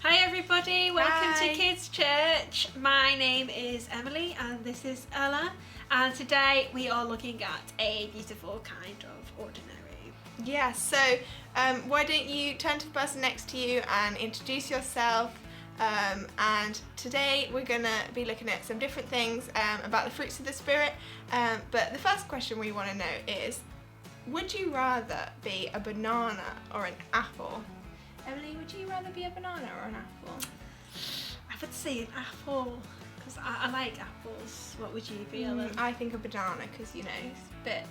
Hi everybody, welcome Hi. to Kids Church. My name is Emily and this is Ella, and today we are looking at a beautiful kind of ordinary. Yeah, so why don't you turn to the person next to you and introduce yourself, and today we're going to be looking at some different things about the fruits of the Spirit, but the first question we want to know is, would you rather be a banana or an apple? Emily, would you rather be a banana or an apple? I would say an apple, because I like apples. What would you be, Ella? I think a banana, because, you know, it's a bit...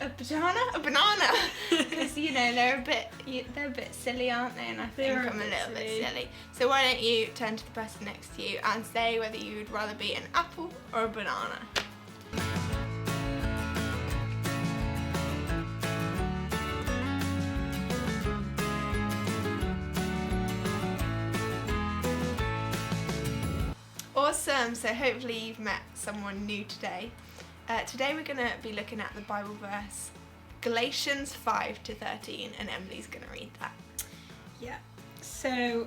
A vagina. A banana? Because, you know, they're a bit silly, aren't they? And I think They're a I'm a bit little bit silly. silly. So why don't you turn to the person next to you and say whether you'd rather be an apple or a banana? Awesome, so hopefully you've met someone new today. Today we're going to be looking at the Bible verse Galatians 5-13, and Emily's going to read that. Yeah, so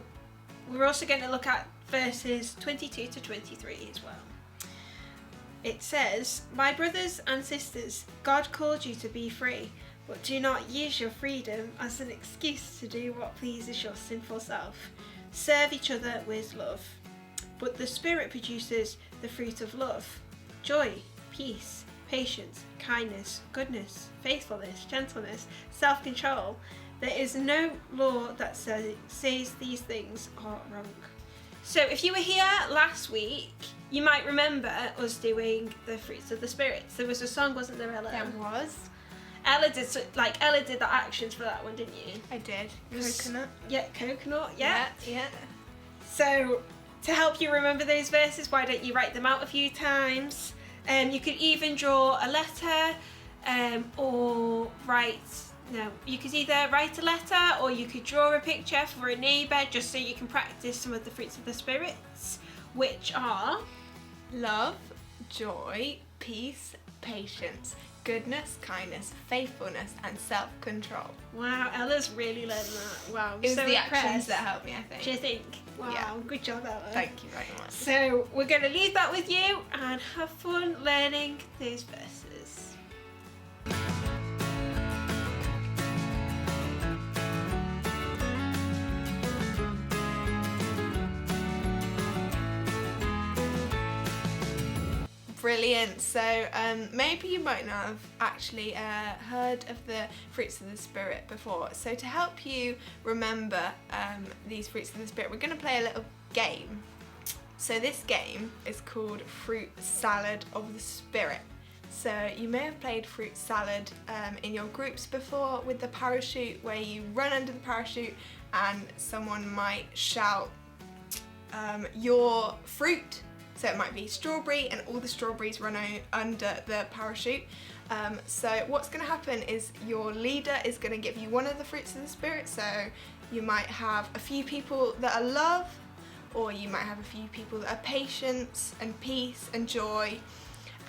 we're also going to look at verses 22-23 as well. It says, "My brothers and sisters, God called you to be free, but do not use your freedom as an excuse to do what pleases your sinful self. Serve each other with love. But the Spirit produces the fruit of love, joy, peace, patience, kindness, goodness, faithfulness, gentleness, self-control. There is no law that says these things are wrong." So if you were here last week, you might remember us doing the fruits of the Spirit. There was a song, wasn't there, Ella? There was. Ella did the actions for that one, didn't you? I did. It was- Coconut. Yeah, coconut, yeah. Yeah. So, to help you remember those verses, why don't you write them out a few times? You could even draw a letter, you could either write a letter or you could draw a picture for a neighbour, just so you can practice some of the fruits of the spirits, which are Love, joy, peace, patience, goodness, kindness, faithfulness, and self-control. wow, Ella's really learned that. Wow, I'm It was so the impressed. actions that helped me, I think. Do you think? Wow, Yeah. good job, Ella. Thank you very much. So we're going to leave that with you and have fun learning those verses. Brilliant. So maybe you might not have actually heard of the fruits of the Spirit before. So to help you remember these fruits of the Spirit, we're going to play a little game. So this game is called Fruit Salad of the Spirit. So you may have played fruit salad in your groups before with the parachute, where you run under the parachute and someone might shout your fruit. So it might be strawberry and all the strawberries run under the parachute. So what's going to happen is your leader is going to give you one of the fruits of the Spirit. So you might have a few people that are love, or you might have a few people that are patience and peace and joy.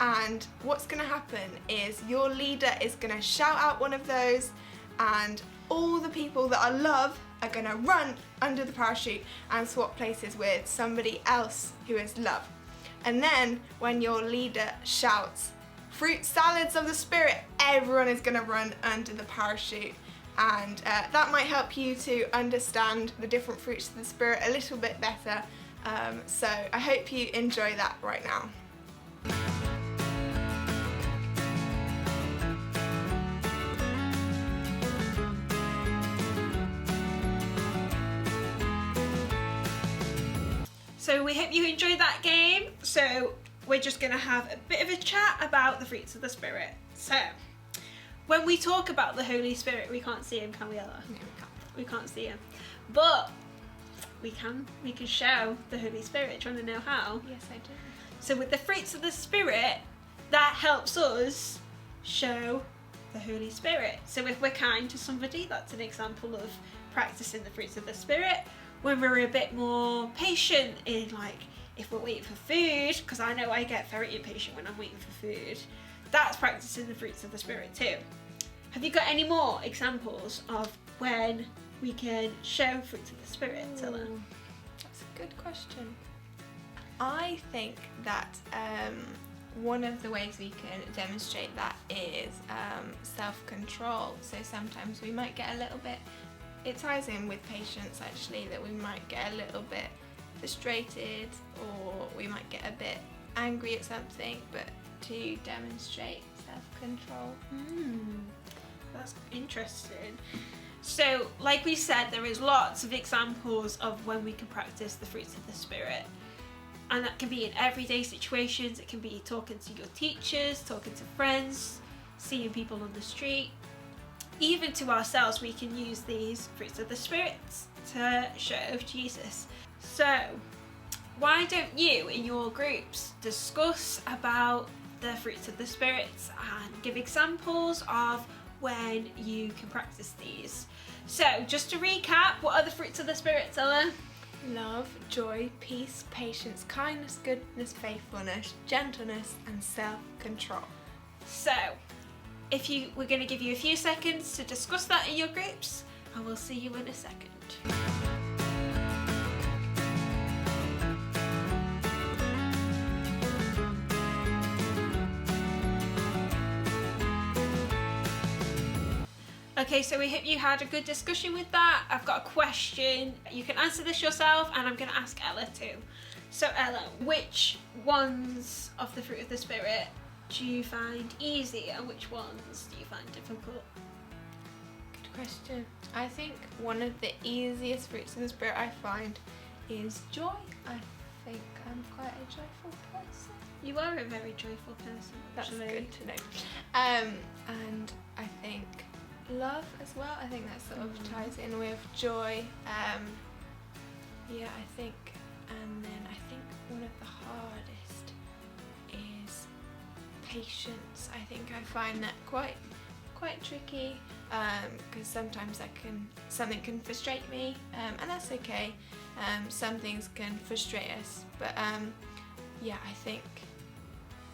And what's going to happen is your leader is going to shout out one of those, and all the people that are love are going to run under the parachute and swap places with somebody else who is love. And then when your leader shouts fruit salads of the Spirit, everyone is going to run under the parachute, and that might help you to understand the different fruits of the Spirit a little bit better. So I hope you enjoy that right now. So we hope you enjoyed that game. So we're just going to have a bit of a chat about the fruits of the Spirit. So when we talk about the Holy Spirit, we can't see him, can we, Ella? No, We can't see him. But we can show the Holy Spirit. Do you want to know how? Yes, I do. So with the fruits of the Spirit, that helps us show the Holy Spirit. So if we're kind to somebody, that's an example of practicing the fruits of the Spirit. When we're a bit more patient in, like, if we're waiting for food, because I know I get very impatient when I'm waiting for food, that's practicing the fruits of the Spirit too. Have you got any more examples of when we can show fruits of the Spirit, Ella? That's a good question. I think that one of the ways we can demonstrate that is self-control. So sometimes we might get a little bit, it ties in with patience actually, that we might get a little bit frustrated or we might get a bit angry at something, but to demonstrate self-control. That's interesting. So, like we said, there is lots of examples of when we can practice the fruits of the Spirit. And that can be in everyday situations. It can be talking to your teachers, talking to friends, seeing people on the street. Even to ourselves, we can use these fruits of the Spirit to show Jesus. So, why don't you, in your groups, discuss about the fruits of the Spirit and give examples of when you can practice these. So, just to recap, what are the fruits of the Spirit, Ella? Love, joy, peace, patience, kindness, goodness, faithfulness, gentleness, and self-control. So, we're going to give you a few seconds to discuss that in your groups, and we'll see you in a second. Okay, so we hope you had a good discussion with that. I've got a question. You can answer this yourself, and I'm going to ask Ella too. So Ella, which ones of the fruit of the Spirit do you find easy, and which ones do you find difficult? Good question. I think one of the easiest fruits of the Spirit I find is joy. I think I'm quite a joyful person. You are a very joyful person, actually. That's good to know. And I think love as well. I think that sort of ties in with joy. Yeah, I think, and then I think one of the hardest is patience. I think I find that quite tricky because sometimes something can frustrate me, and that's okay. Some things can frustrate us, but yeah, I think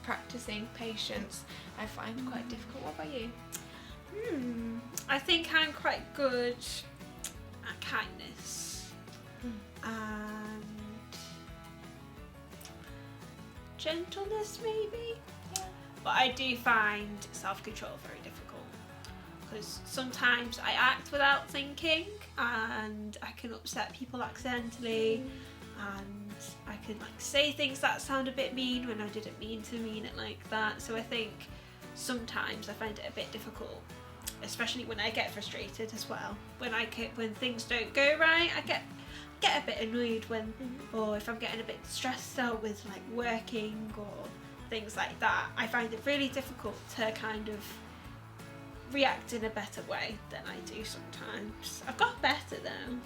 practicing patience I find quite difficult. What about you? I think I'm quite good at kindness and gentleness, maybe. Yeah. But I do find self-control very difficult because sometimes I act without thinking and I can upset people accidentally, and I can say things that sound a bit mean when I didn't mean to mean it like that. So I think sometimes I find it a bit difficult, especially when I get frustrated as well. When things don't go right, I get a bit annoyed when, or if I'm getting a bit stressed out with working or things like that. I find it really difficult to kind of react in a better way than I do sometimes. I've got better though,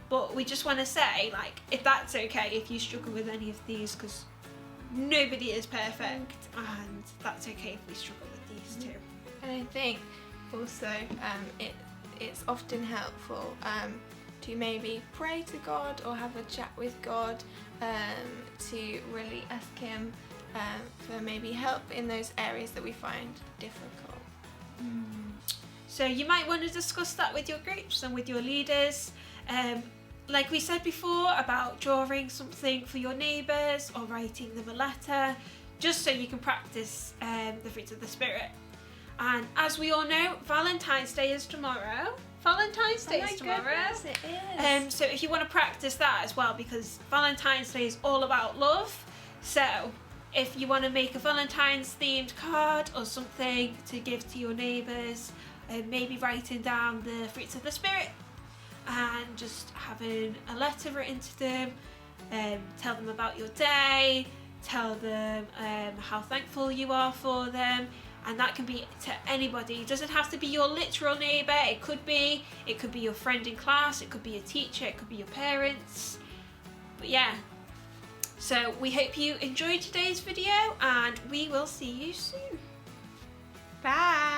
but we just want to say if that's okay if you struggle with any of these, because nobody is perfect, and that's okay if we struggle with these too. And I think also it's often helpful to maybe pray to God or have a chat with God, to really ask Him for maybe help in those areas that we find difficult. So you might want to discuss that with your groups and with your leaders. Like we said before about drawing something for your neighbours or writing them a letter, just so you can practice the fruits of the Spirit. And as we all know, Valentine's Day is tomorrow. Valentine's Day is tomorrow. Goodness, it is. So if you want to practice that as well, because Valentine's Day is all about love. So if you want to make a Valentine's themed card or something to give to your neighbours, maybe writing down the fruits of the Spirit and just having a letter written to them, tell them about your day, tell them how thankful you are for them. And that can be to anybody. It doesn't have to be your literal neighbour. It could be your friend in class, it could be a teacher, it could be your parents. But yeah, so we hope you enjoyed today's video, and we will see you soon. Bye.